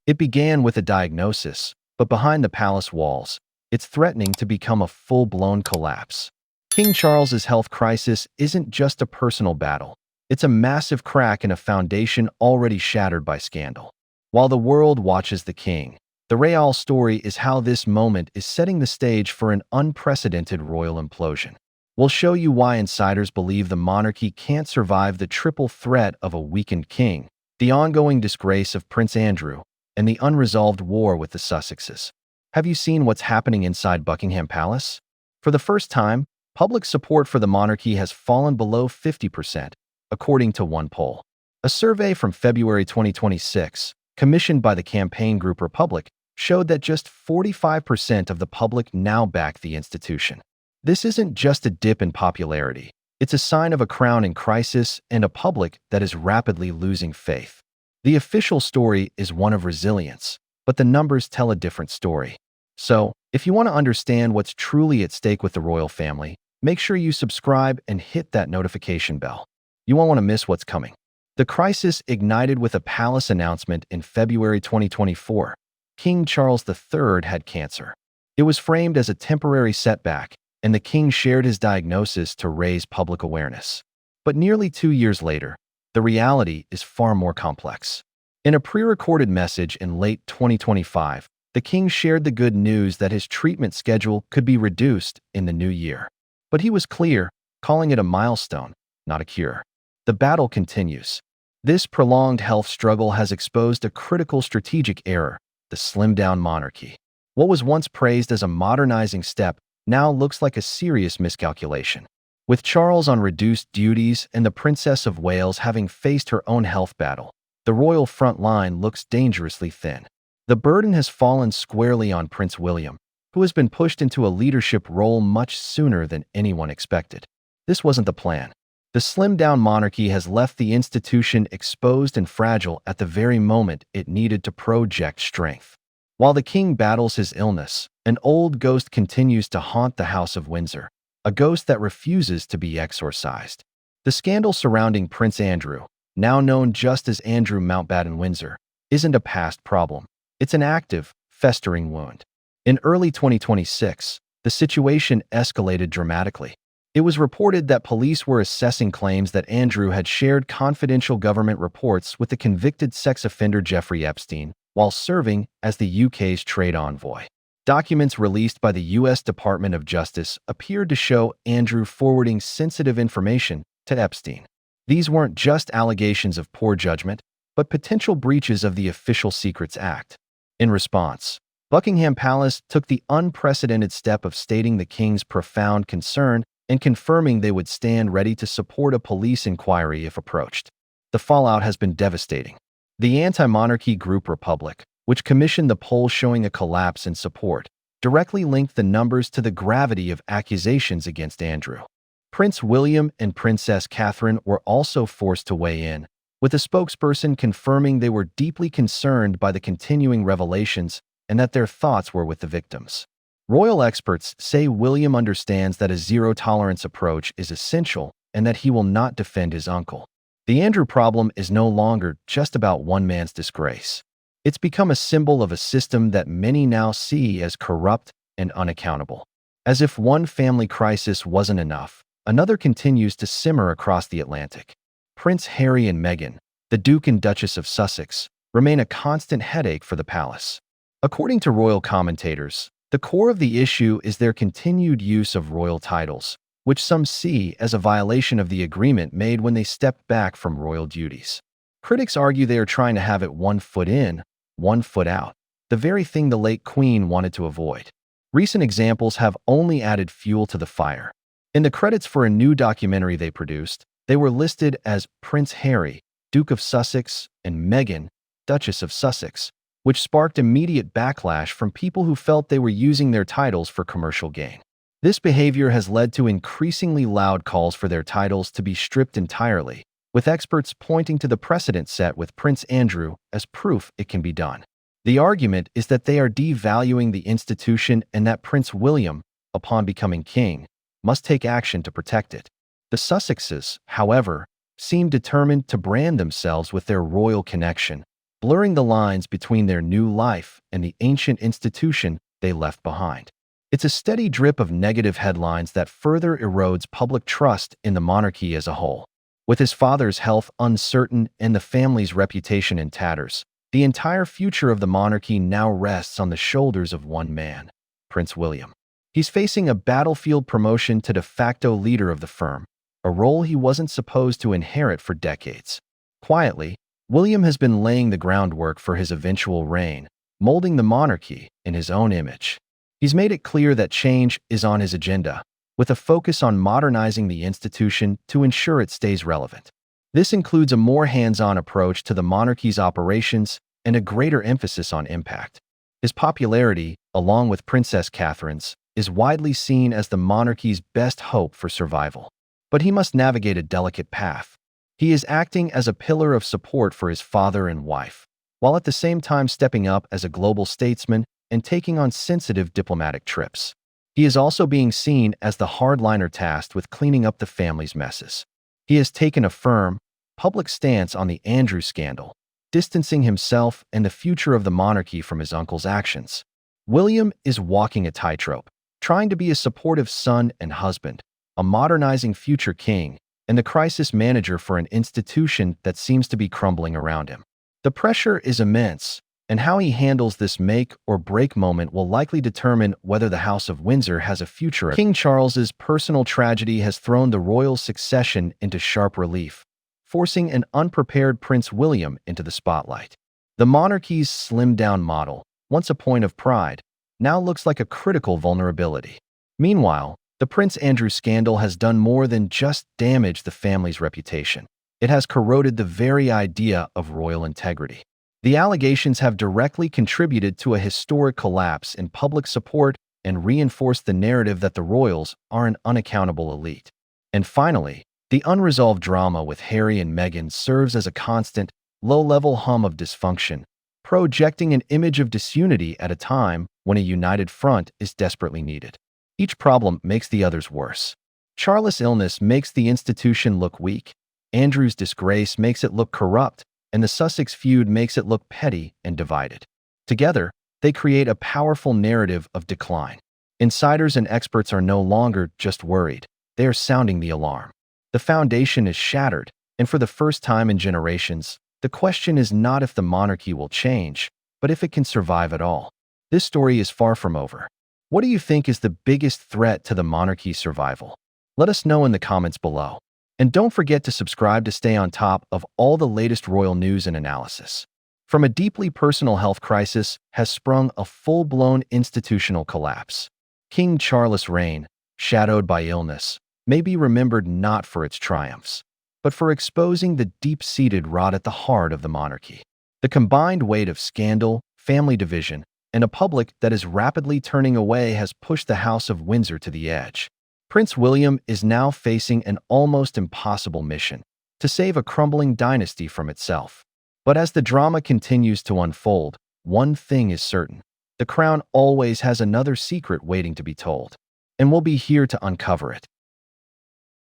It began with a diagnosis, but behind the palace walls, it's threatening to become a full-blown collapse. King Charles's health crisis isn't just a personal battle. It's a massive crack in a foundation already shattered by scandal. While the world watches the king, the real story is how this moment is setting the stage for an unprecedented royal implosion. We'll show you why insiders believe the monarchy can't survive the triple threat of a weakened king, the ongoing disgrace of Prince Andrew, and the unresolved war with the Sussexes. Have you seen what's happening inside Buckingham Palace? For the first time, public support for the monarchy has fallen below 50%, according to one poll. A survey from February 2026, commissioned by the campaign group Republic, showed that just 45% of the public now back the institution. This isn't just a dip in popularity. It's a sign of a crown in crisis and a public that is rapidly losing faith. The official story is one of resilience, but the numbers tell a different story. So, if you want to understand what's truly at stake with the royal family, make sure you subscribe and hit that notification bell. You won't want to miss what's coming. The crisis ignited with a palace announcement in February 2024. King Charles III had cancer. It was framed as a temporary setback, and the king shared his diagnosis to raise public awareness. But nearly 2 years later, the reality is far more complex. In a pre-recorded message in late 2025, the king shared the good news that his treatment schedule could be reduced in the new year. But he was clear, calling it a milestone, not a cure. The battle continues. This prolonged health struggle has exposed a critical strategic error, the slimmed-down monarchy. What was once praised as a modernizing step now looks like a serious miscalculation. With Charles on reduced duties and the Princess of Wales having faced her own health battle, the royal front line looks dangerously thin. The burden has fallen squarely on Prince William, who has been pushed into a leadership role much sooner than anyone expected. This wasn't the plan. The slimmed-down monarchy has left the institution exposed and fragile at the very moment it needed to project strength. While the king battles his illness, an old ghost continues to haunt the House of Windsor, a ghost that refuses to be exorcised. The scandal surrounding Prince Andrew, now known just as Andrew Mountbatten Windsor, isn't a past problem. It's an active, festering wound. In early 2026, the situation escalated dramatically. It was reported that police were assessing claims that Andrew had shared confidential government reports with the convicted sex offender Jeffrey Epstein while serving as the UK's trade envoy. Documents released by the US Department of Justice appeared to show Andrew forwarding sensitive information to Epstein. These weren't just allegations of poor judgment, but potential breaches of the Official Secrets Act. In response, Buckingham Palace took the unprecedented step of stating the king's profound concern and confirming they would stand ready to support a police inquiry if approached. The fallout has been devastating. The anti-monarchy group Republic, which commissioned the poll showing a collapse in support, directly linked the numbers to the gravity of accusations against Andrew. Prince William and Princess Catherine were also forced to weigh in, with a spokesperson confirming they were deeply concerned by the continuing revelations and that their thoughts were with the victims. Royal experts say William understands that a zero-tolerance approach is essential and that he will not defend his uncle. The Andrew problem is no longer just about one man's disgrace. It's become a symbol of a system that many now see as corrupt and unaccountable. As if one family crisis wasn't enough, another continues to simmer across the Atlantic. Prince Harry and Meghan, the Duke and Duchess of Sussex, remain a constant headache for the palace. According to royal commentators, the core of the issue is their continued use of royal titles, which some see as a violation of the agreement made when they stepped back from royal duties. Critics argue they are trying to have it 1 foot in, 1 foot out, the very thing the late Queen wanted to avoid. Recent examples have only added fuel to the fire. In the credits for a new documentary they produced, they were listed as Prince Harry, Duke of Sussex, and Meghan, Duchess of Sussex, which sparked immediate backlash from people who felt they were using their titles for commercial gain. This behavior has led to increasingly loud calls for their titles to be stripped entirely, with experts pointing to the precedent set with Prince Andrew as proof it can be done. The argument is that they are devaluing the institution and that Prince William, upon becoming king, must take action to protect it. The Sussexes, however, seem determined to brand themselves with their royal connection, blurring the lines between their new life and the ancient institution they left behind. It's a steady drip of negative headlines that further erodes public trust in the monarchy as a whole. With his father's health uncertain and the family's reputation in tatters, the entire future of the monarchy now rests on the shoulders of one man, Prince William. He's facing a battlefield promotion to de facto leader of the firm, a role he wasn't supposed to inherit for decades. Quietly, William has been laying the groundwork for his eventual reign, molding the monarchy in his own image. He's made it clear that change is on his agenda, with a focus on modernizing the institution to ensure it stays relevant. This includes a more hands-on approach to the monarchy's operations and a greater emphasis on impact. His popularity, along with Princess Catherine's, is widely seen as the monarchy's best hope for survival. But he must navigate a delicate path. He is acting as a pillar of support for his father and wife, while at the same time stepping up as a global statesman and taking on sensitive diplomatic trips. He is also being seen as the hardliner tasked with cleaning up the family's messes. He has taken a firm, public stance on the Andrew scandal, distancing himself and the future of the monarchy from his uncle's actions. William is walking a tightrope, trying to be a supportive son and husband, a modernizing future king, and the crisis manager for an institution that seems to be crumbling around him. The pressure is immense, and how he handles this make-or-break moment will likely determine whether the House of Windsor has a future. King Charles's personal tragedy has thrown the royal succession into sharp relief, forcing an unprepared Prince William into the spotlight. The monarchy's slimmed-down model, once a point of pride, now looks like a critical vulnerability. Meanwhile, the Prince Andrew scandal has done more than just damage the family's reputation. It has corroded the very idea of royal integrity. The allegations have directly contributed to a historic collapse in public support and reinforced the narrative that the royals are an unaccountable elite. And finally, the unresolved drama with Harry and Meghan serves as a constant, low-level hum of dysfunction, projecting an image of disunity at a time when a united front is desperately needed. Each problem makes the others worse. Charles' illness makes the institution look weak, Andrew's disgrace makes it look corrupt, and the Sussex feud makes it look petty and divided. Together, they create a powerful narrative of decline. Insiders and experts are no longer just worried, they are sounding the alarm. The foundation is shattered, and for the first time in generations, the question is not if the monarchy will change, but if it can survive at all. This story is far from over. What do you think is the biggest threat to the monarchy's survival? Let us know in the comments below. And don't forget to subscribe to stay on top of all the latest royal news and analysis. From a deeply personal health crisis has sprung a full-blown institutional collapse. King Charles' reign, shadowed by illness, may be remembered not for its triumphs, but for exposing the deep-seated rot at the heart of the monarchy. The combined weight of scandal, family division, and a public that is rapidly turning away has pushed the House of Windsor to the edge. Prince William is now facing an almost impossible mission to save a crumbling dynasty from itself. But as the drama continues to unfold, one thing is certain: the crown always has another secret waiting to be told, and we'll be here to uncover it.